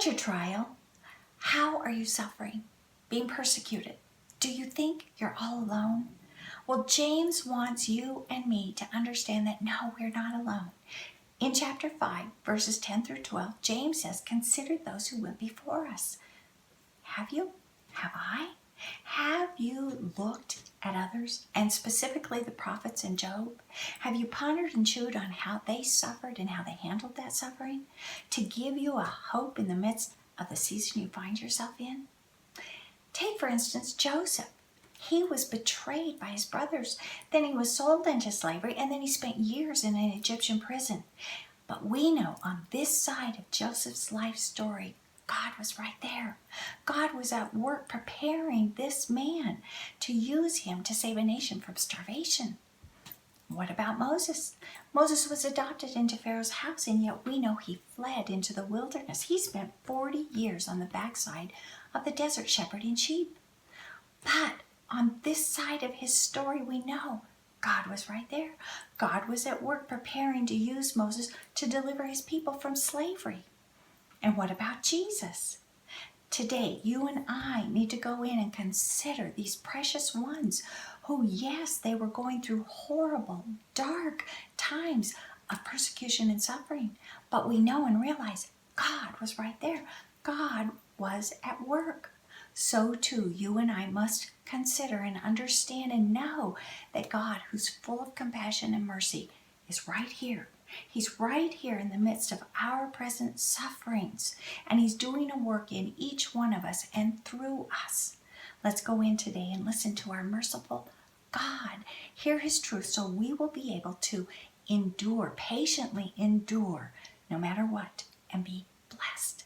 What's your trial? How are you suffering? Being persecuted? Do you think you're all alone? Well, James wants you and me to understand that no, we're not alone. In chapter 5, verses 10 through 12, James says, consider those who went before us. Have you? Have I? Have you looked at others, and specifically the prophets and Job? Have you pondered and chewed on how they suffered and how they handled that suffering to give you a hope in the midst of the season you find yourself in? Take, for instance, Joseph. He was betrayed by his brothers. Then he was sold into slavery, and then he spent years in an Egyptian prison. But we know on this side of Joseph's life story, God was right there. God was at work preparing this man to use him to save a nation from starvation. What about Moses? Moses was adopted into Pharaoh's house, and yet we know he fled into the wilderness. He spent 40 years on the backside of the desert shepherding sheep. But on this side of his story, we know God was right there. God was at work preparing to use Moses to deliver his people from slavery. And what about Jesus? Today, you and I need to go in and consider these precious ones who, yes, they were going through horrible, dark times of persecution and suffering. But we know and realize God was right there. God was at work. So too, you and I must consider and understand and know that God, who's full of compassion and mercy, is right here. He's right here in the midst of our present sufferings, and he's doing a work in each one of us and through us. Let's go in today and listen to our merciful God, hear his truth, so we will be able to endure, patiently endure, no matter what, and be blessed.